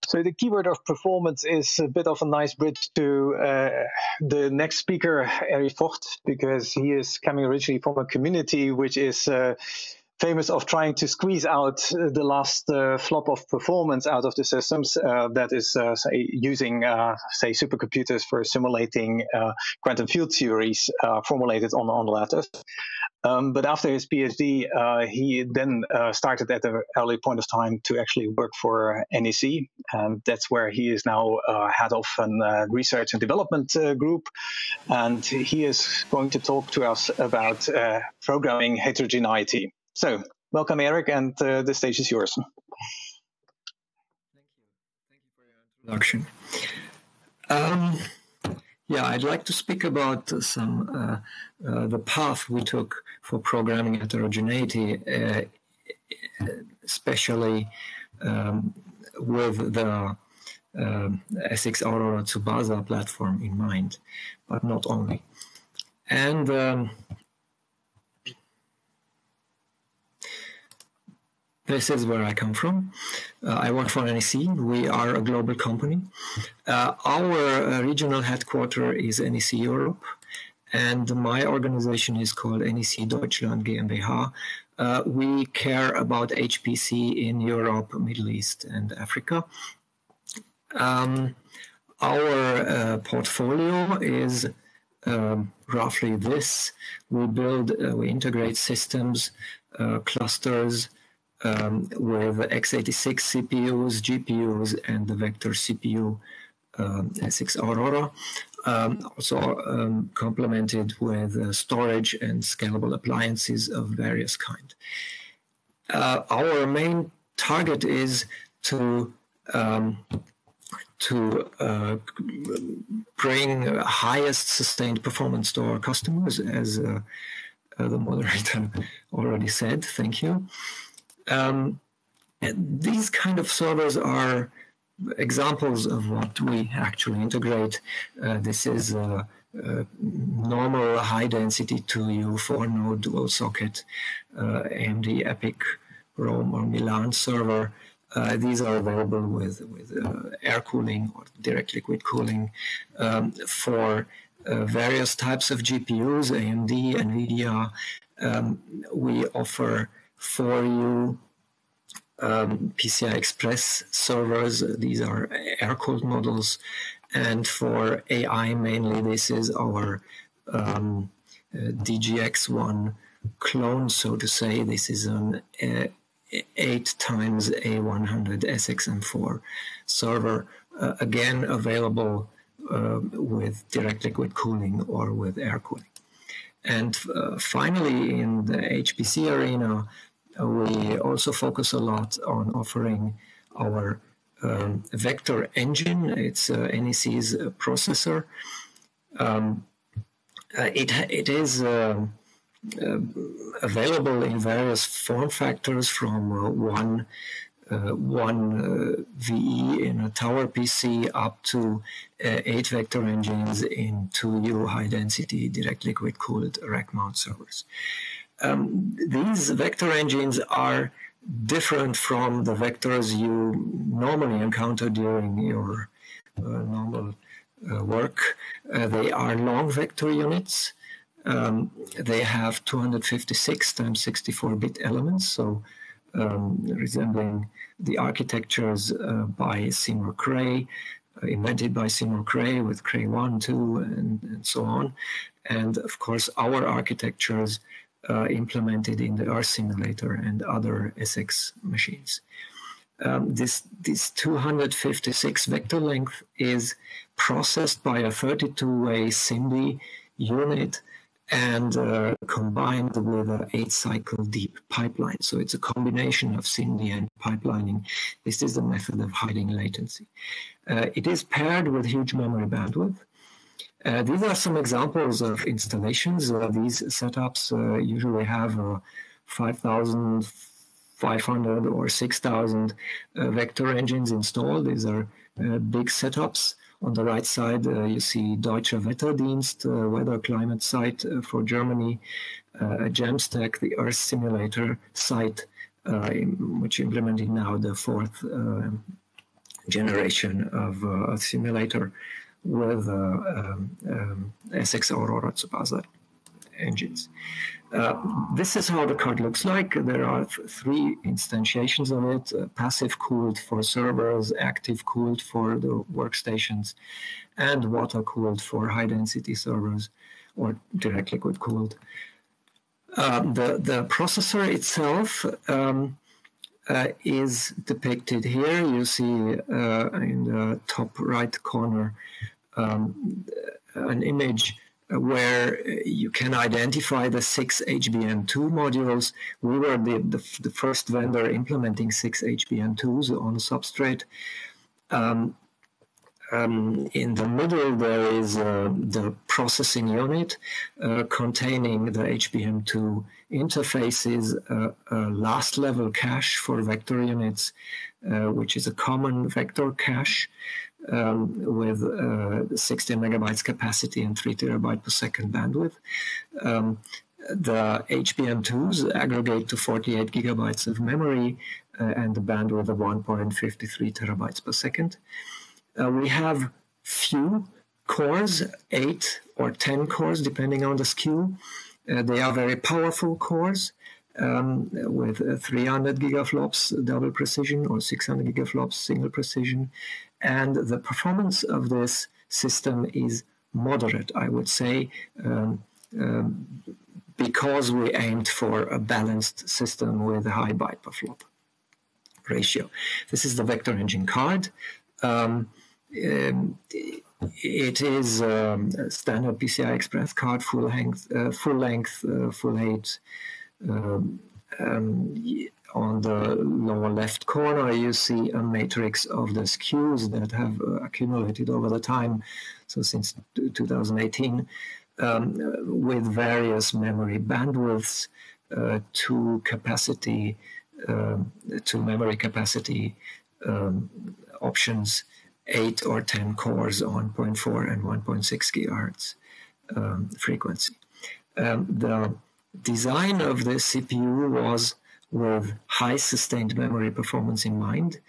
So the keyword of performance is a bit of a nice bridge to the next speaker, Erich Focht, because he is coming originally from a community which is famous of trying to squeeze out the last flop of performance out of the systems. That is, say, using, say, supercomputers for simulating quantum field theories formulated on lattice. But after his PhD, he then started at an early point of time to actually work for NEC. And that's where he is now head of a research and development group. And he is going to talk to us about programming heterogeneity. So welcome, Erich, and the stage is yours. Thank you for your introduction. Yeah, I'd like to speak about some the path we took for programming heterogeneity, especially with the SX Aurora Tsubasa platform in mind, but not only. And this is where I come from. I work for NEC. We are a global company. Our regional headquarters is NEC Europe, and my organization is called NEC Deutschland GmbH. We care about HPC in Europe, Middle East, and Africa. Our portfolio is roughly this. We integrate systems, clusters, with x86 CPUs, GPUs, and the vector CPU SX Aurora, also complemented with storage and scalable appliances of various kinds. Our main target is to bring highest sustained performance to our customers, as the moderator already said. Thank you. These kind of servers are examples of what we actually integrate. This is a normal high-density 2U 4-node dual socket AMD EPIC Rome or Milan server. These are available with air cooling or direct liquid cooling for various types of GPUs, AMD, NVIDIA. We offer 4U PCI Express servers. These are air-cooled models. And for AI mainly, this is our DGX1 clone, so to say. This is an 8x A100 SXM4 server, again available with direct liquid cooling or with air cooling. And finally, in the HPC arena, we also focus a lot on offering our vector engine. It's NEC's processor. It is available in various form factors, from one VE in a tower PC up to 8 vector engines in 2U high-density direct liquid cooled rack mount servers. These vector engines are different from the vectors you normally encounter during your normal work. They are long vector units. They have 256 times 64-bit elements, so resembling the architectures by Seymour Cray, invented by Seymour Cray with Cray 1, 2, and so on. And of course, our architectures implemented in the Earth simulator and other SX machines. This 256 vector length is processed by a 32-way SIMD unit and combined with an 8-cycle deep pipeline. So it's a combination of SIMD and pipelining. This is the method of hiding latency. It is paired with huge memory bandwidth. These are some examples of installations. These setups usually have 5,500 or 6,000 vector engines installed. These are big setups. On the right side, you see Deutsche Wetterdienst, weather climate site for Germany, Jamstack, the Earth simulator site, which implemented now the 4th generation of a simulator with SX Aurora Tsubasa engines. This is how the card looks like. There are three instantiations of it: passive cooled for servers, active cooled for the workstations, and water cooled for high density servers, or direct liquid cooled. The processor itself is depicted here. You see in the top right corner an image where you can identify the 6 HBM2 modules. We were the first vendor implementing 6 HBM2s on the substrate. In the middle, there is the processing unit containing the HBM2 interfaces, a last level cache for vector units, which is a common vector cache with 16 megabytes capacity and 3 terabyte per second bandwidth. The HBM2s aggregate to 48 gigabytes of memory and the bandwidth of 1.53 terabytes per second. We have few cores, 8 or 10 cores, depending on the SKU. They are very powerful cores with 300 gigaflops double precision or 600 gigaflops single precision. And the performance of this system is moderate, I would say, because we aimed for a balanced system with a high byte per flop ratio. This is the vector engine card. It is a standard PCI Express card, full length, full height. On the lower left corner, you see a matrix of the SKUs that have accumulated over the time, so since 2018, with various memory bandwidths to capacity, to memory capacity options, 8 or 10 cores on 0.4 and 1.6 gigahertz frequency. The design of the CPU was with high sustained memory performance in mind.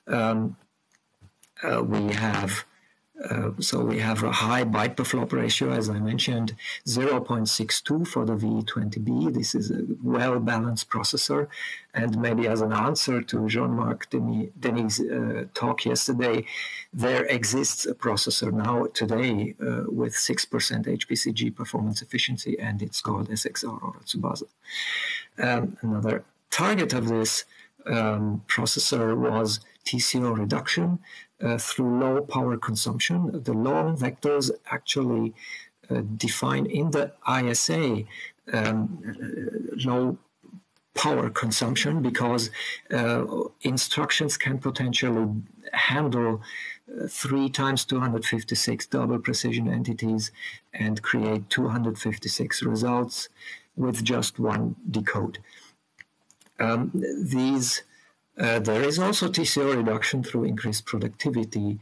We have a high byte per flop ratio, as I mentioned, 0.62 for the VE20B. This is a well-balanced processor. And maybe as an answer to Jean-Marc Denis' talk yesterday, there exists a processor now today with 6% HPCG performance efficiency, and it's called SX Aurora Tsubasa. Another target of this processor was TCO reduction through low power consumption. The long vectors actually define in the ISA low power consumption because instructions can potentially handle 3 times 256 double precision entities and create 256 results with just one decode. There is also TCO reduction through increased productivity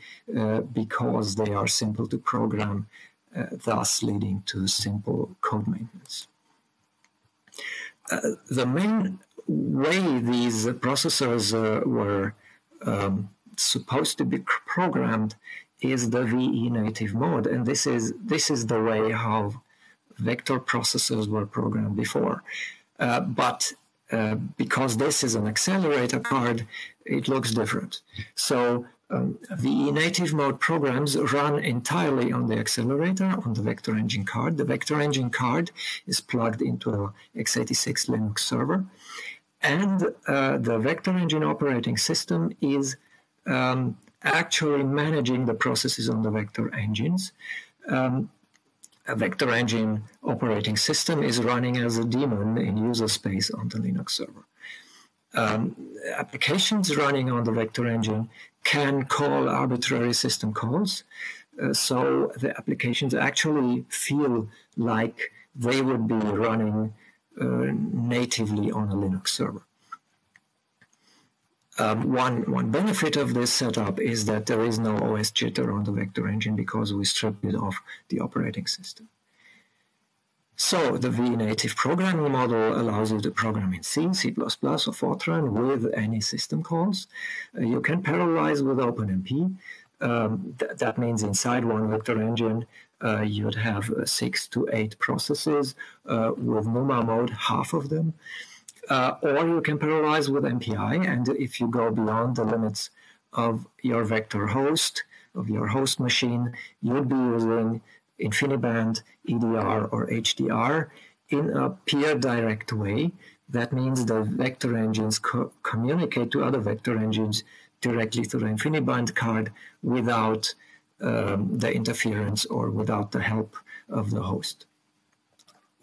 because they are simple to program, thus leading to simple code maintenance. The main way these processors were supposed to be programmed is the VE native mode, and this is the way how vector processors were programmed before. But because this is an accelerator card, it looks different. So VE native mode programs run entirely on the accelerator, on the vector engine card. The vector engine card is plugged into a x86 Linux server, and the vector engine operating system is actually managing the processes on the vector engines. A vector engine operating system is running as a daemon in user space on the Linux server. Applications running on the vector engine can call arbitrary system calls, so the applications actually feel like they would be running natively on a Linux server. One benefit of this setup is that there is no OS jitter on the vector engine because we stripped it off the operating system. So the V-native programming model allows you to program in C, C++, or Fortran with any system calls. You can parallelize with OpenMP. That means inside one vector engine, you'd have 6 to 8 processes with NUMA mode, half of them. Or you can parallelize with MPI, and if you go beyond the limits of your vector host, of your host machine, you'd be using InfiniBand, EDR, or HDR in a peer direct way. That means the vector engines communicate to other vector engines directly through the InfiniBand card without the interference or without the help of the host.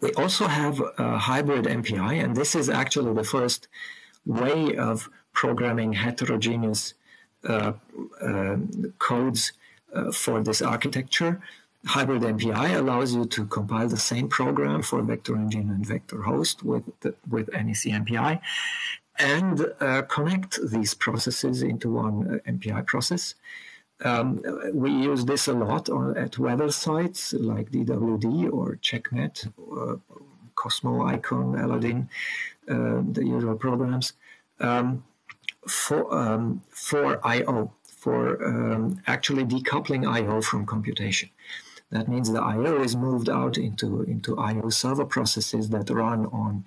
We also have a hybrid MPI, and this is actually the first way of programming heterogeneous codes for this architecture. Hybrid MPI allows you to compile the same program for vector engine and vector host with NEC MPI and connect these processes into one MPI process. We use this a lot at weather sites like DWD or CheckMet, Cosmo, Icon, Aladdin, the usual programs, for I/O, for actually decoupling I/O from computation. That means the I/O is moved out into I/O server processes that run on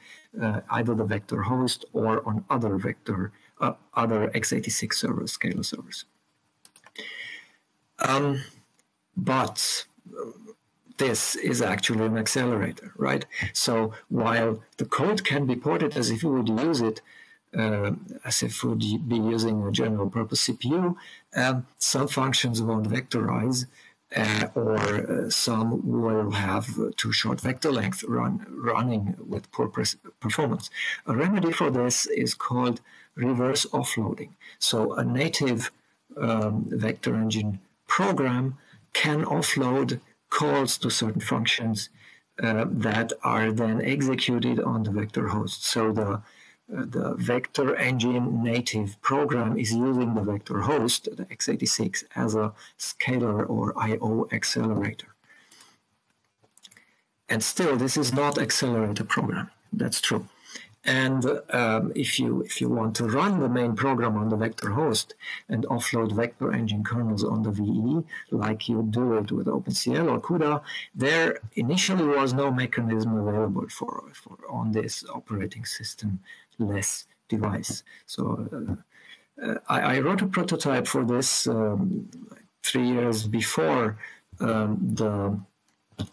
either the vector host or on other x86 servers, scalar servers. But this is actually an accelerator, right? So while the code can be ported as if you would use it, as if you would be using a general purpose CPU, some functions won't vectorize, or some will have too short vector length running with poor performance. A remedy for this is called reverse offloading. So a native vector engine program can offload calls to certain functions that are then executed on the vector host. So the vector engine native program is using the vector host, the x86, as a scalar or I/O accelerator. And still, this is not accelerator programming. That's true. And if you want to run the main program on the vector host and offload vector engine kernels on the VE, like you do it with OpenCL or CUDA, there initially was no mechanism available for on this operating system-less device. So I wrote a prototype for this 3 years before the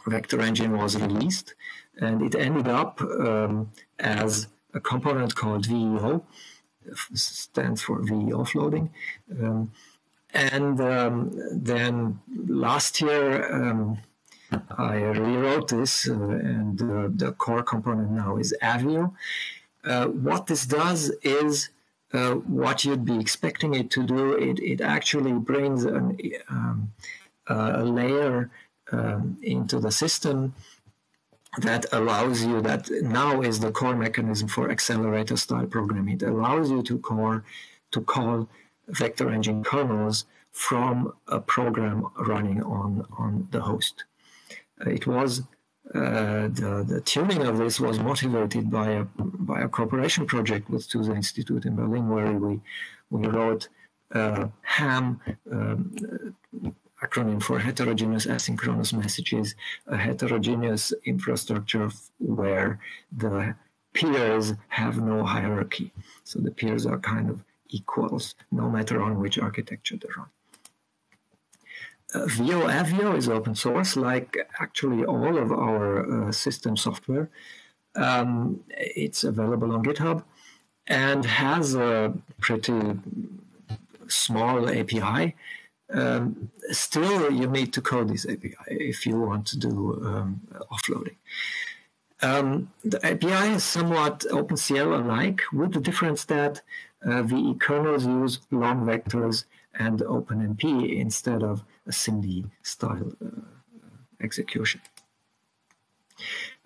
vector engine was released, and it ended up as a component called VEO, stands for VE offloading. Then last year, I rewrote this, and the core component now is Avio. What this does is what you'd be expecting it to do. It actually brings a layer into the system that allows you, that now is the core mechanism for accelerator style programming. It allows you to call vector engine kernels from a program running on the host. It was the tuning of this was motivated by a cooperation project with SUSE Institute in Berlin, where we wrote HAM, acronym for heterogeneous asynchronous messages, a heterogeneous infrastructure where the peers have no hierarchy. So the peers are kind of equals, no matter on which architecture they run. Avio is open source, like actually all of our system software. It's available on GitHub and has a pretty small API. Still, you need to code this API if you want to do offloading. The API is somewhat OpenCL-alike, with the difference that VE kernels use long vectors and OpenMP instead of a SIMD-style execution.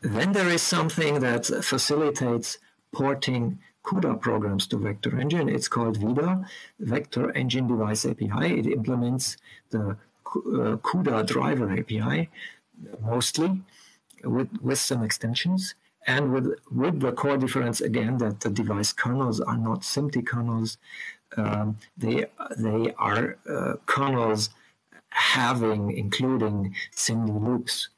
Then there is something that facilitates porting CUDA programs to vector engine. It's called VEDA, Vector Engine Device API. It implements the CUDA driver API mostly. with some extensions, and with the core difference again that the device kernels are not SIMD kernels. They are kernels including SIMD loops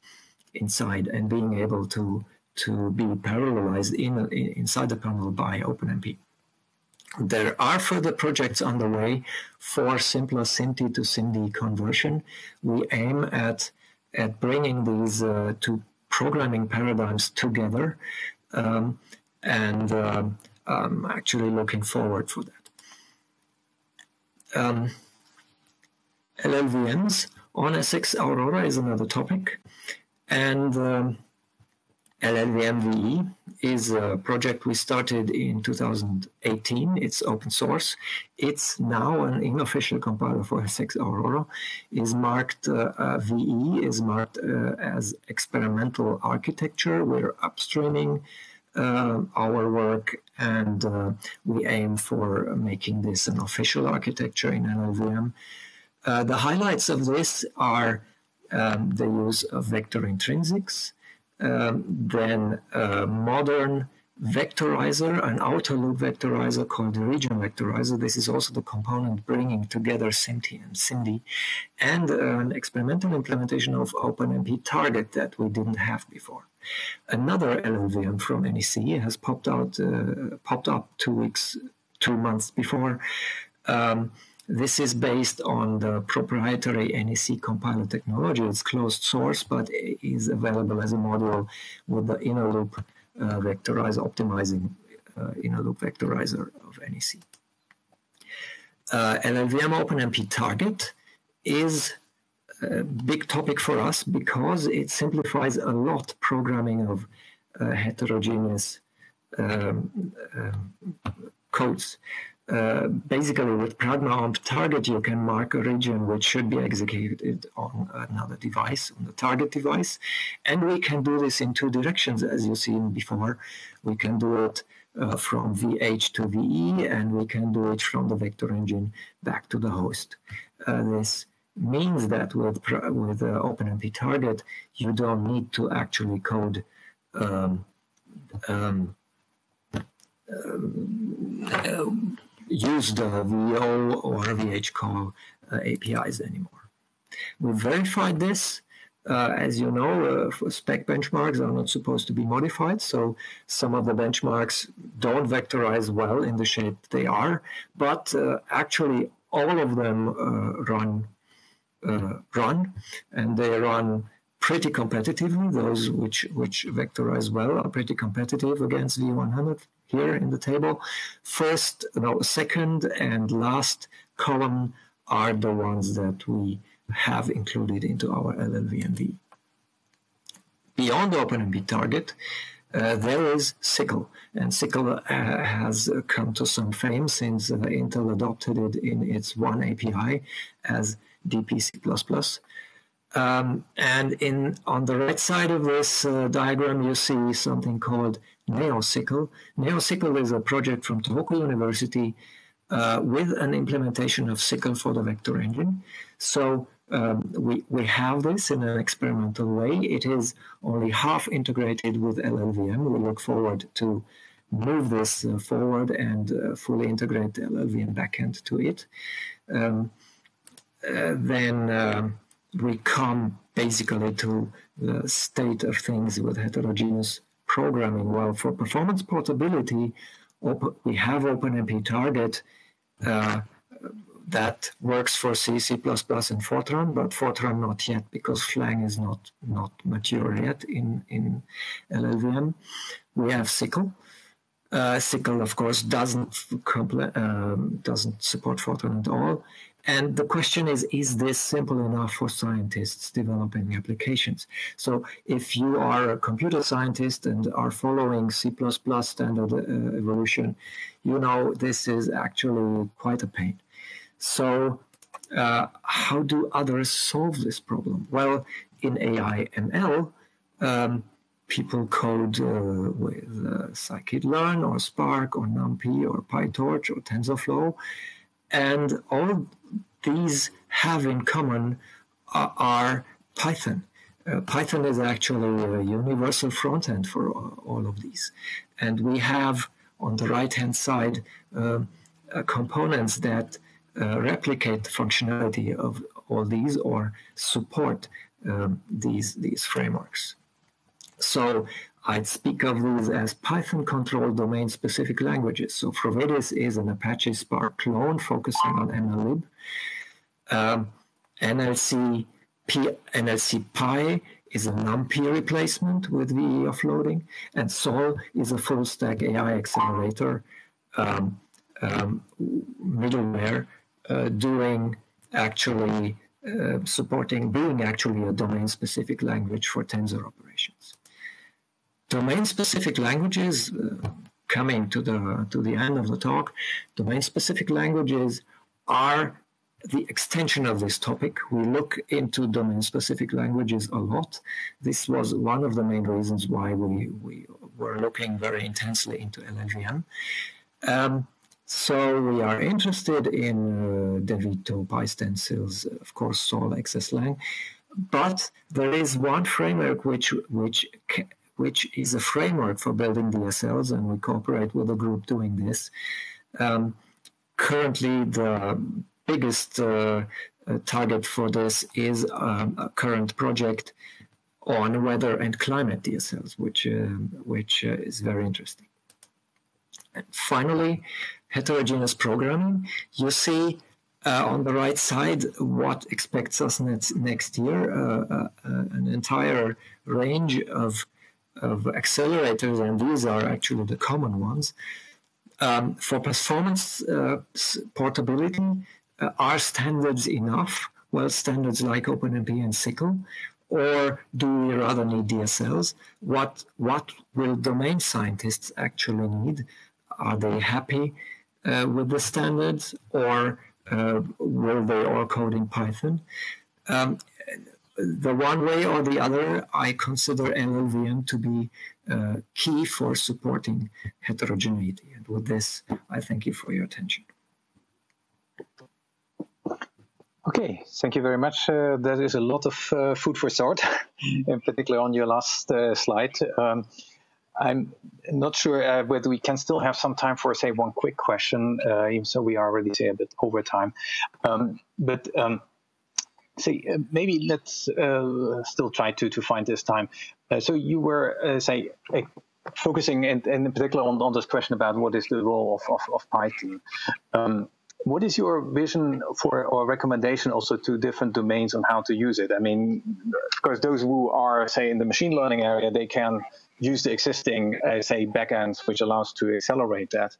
inside and being able to be parallelized inside the kernel by OpenMP. There are further projects underway for simpler SIMD to SIMD conversion. We aim at bringing these two programming paradigms together, and I'm actually looking forward for that. LLVMs on SX Aurora is another topic, and LLVM-VE is a project we started in 2018. It's open source. It's now an unofficial compiler for SX Aurora. VE is marked as experimental architecture. We're upstreaming our work, and we aim for making this an official architecture in LLVM. The highlights of this are the use of vector intrinsics, then a modern vectorizer, an outer loop vectorizer called the region vectorizer. This is also the component bringing together SIMD and SIMD, and an experimental implementation of OpenMP target that we didn't have before. Another LLVM from NEC has popped up 2 months before. This is based on the proprietary NEC compiler technology. It's closed source, but is available as a module with the inner loop vectorizer, optimizing inner loop vectorizer of NEC. LLVM OpenMP target is a big topic for us because it simplifies a lot programming of heterogeneous codes. Basically, with pragma-omp target, you can mark a region which should be executed on another device, on the target device. And we can do this in two directions, as you've seen before. We can do it from VH to VE, and we can do it from the vector engine back to the host. This means that with OpenMP target, you don't need to actually code use the VO or VHCall APIs anymore. We verified this. As you know, spec benchmarks are not supposed to be modified, so some of the benchmarks don't vectorize well in the shape they are, but actually all of them run, and they run pretty competitively. Those which vectorize well are pretty competitive against V100 here in the table. Second and last column are the ones that we have included into our LLVM-VE. Beyond OpenMP target, there is SYCL, and SYCL has come to some fame since Intel adopted it in its one API as DPC++. And on the right side of this diagram, you see something called NeoSYCL. NeoSYCL is a project from Tohoku University with an implementation of SYCL for the vector engine. So we have this in an experimental way. It is only half integrated with LLVM. We look forward to move this forward and fully integrate the LLVM backend to it. Then we come basically to the state of things with heterogeneous programming. Well, for performance portability, we have OpenMP target that works for C, C++, and Fortran, but Fortran not yet because Flang is not mature yet in LLVM. We have SYCL. SYCL, of course, doesn't support Fortran at all. And the question is this simple enough for scientists developing applications? So if you are a computer scientist and are following C++ standard evolution, you know this is actually quite a pain. So how do others solve this problem? Well, in AI ML, people code with scikit-learn or Spark or NumPy or PyTorch or TensorFlow. And all these have in common are Python. Python is actually a universal front-end for all of these. And we have on the right-hand side components that replicate the functionality of all these or support these frameworks. So I'd speak of these as Python-controlled domain-specific languages. So Prometheus is an Apache Spark clone focusing on MLlib. NLC Pi is a NumPy replacement with VE offloading, and Sol is a full-stack AI accelerator middleware doing actually being actually a domain-specific language for tensor operations. Domain-specific languages, coming to the end of the talk, domain-specific languages are the extension of this topic. We look into domain-specific languages a lot. This was one of the main reasons why we were looking very intensely into LLVM. So we are interested in DeVito, PyStencils, of course, Sol, XSLang, but there is one framework which is a framework for building DSLs, and we cooperate with a group doing this. Currently, the biggest target for this is a current project on weather and climate DSLs, which is very interesting. And finally, heterogeneous programming. You see on the right side what expects us next year, an entire range of accelerators, and these are actually the common ones. For performance portability, are standards enough? Well, standards like OpenMP and SYCL, or do we rather need DSLs? What will domain scientists actually need? Are they happy with the standards, or will they all code in Python? The one way or the other, I consider LLVM to be key for supporting heterogeneity. And with this, I thank you for your attention. Okay, thank you very much. That is a lot of food for thought, in particular on your last slide. I'm not sure whether we can still have some time for, say, one quick question, even so we are already, say, a bit over time. Maybe let's still try to find this time. So you were, focusing in particular on this question about what is the role of Python. What is your vision for or recommendation also to different domains on how to use it? I mean, of course, those who are, say, in the machine learning area, they can use the existing, backends, which allows to accelerate that.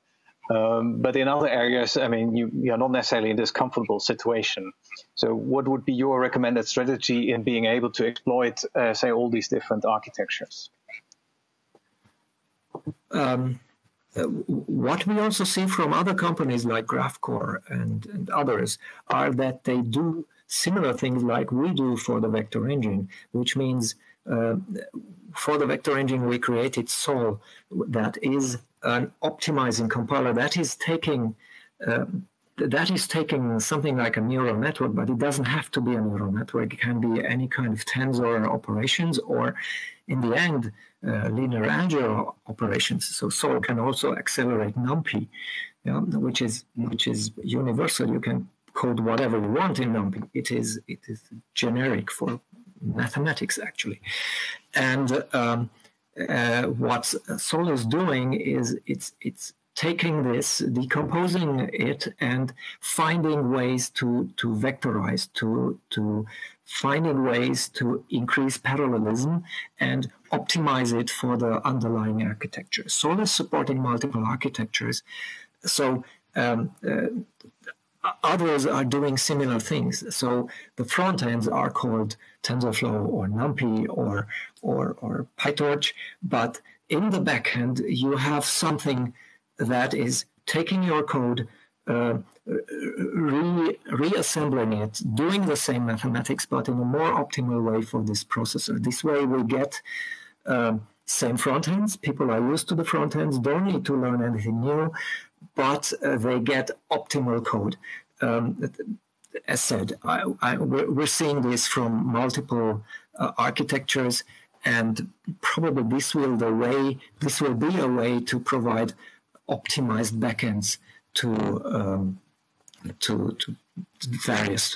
But in other areas, I mean, you're not necessarily in this comfortable situation. So what would be your recommended strategy in being able to exploit, all these different architectures? What we also see from other companies like GraphCore and others are that they do similar things like we do for the vector engine, which means for the vector engine we created Sol, that is an optimizing compiler that is taking something like a neural network, but it doesn't have to be a neural network. It can be any kind of tensor operations, or in the end, linear algebra operations. So Sol can also accelerate NumPy, which is universal. You can code whatever you want in NumPy. It is generic for mathematics, actually. And what Sol is doing is it's taking this, decomposing it, and finding ways to vectorize, to finding ways to increase parallelism and optimize it for the underlying architecture. Sol is supporting multiple architectures, so others are doing similar things. So the front ends are called TensorFlow or NumPy or PyTorch, but in the back end you have something that is taking your code, reassembling it, doing the same mathematics, but in a more optimal way for this processor. This way we get same front ends. People are used to the front ends, don't need to learn anything new, but they get optimal code. As said, we're seeing this from multiple architectures, and probably this will be a way to provide optimized backends to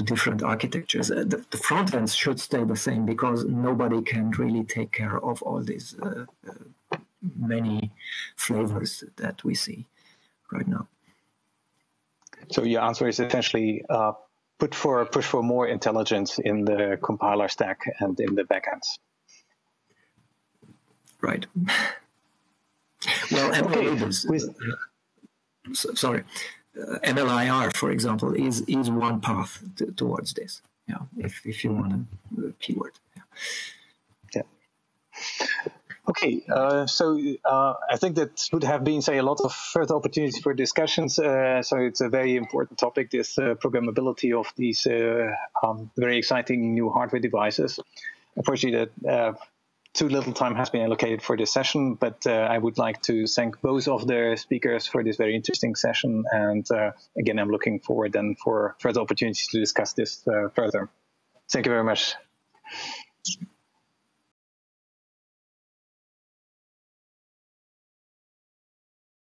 different architectures. The front ends should stay the same because nobody can really take care of all these many flavors that we see right now. So your answer is essentially push for more intelligence in the compiler stack and in the backends. Right. Well, MLIR, for example, is one path towards this. Yeah, if you want a keyword. Yeah. Okay, so I think that would have been, say, a lot of further opportunities for discussions. So it's a very important topic, this programmability of these very exciting new hardware devices. Unfortunately, that too little time has been allocated for this session, but I would like to thank both of the speakers for this very interesting session. And again, I'm looking forward then for further opportunities to discuss this further. Thank you very much.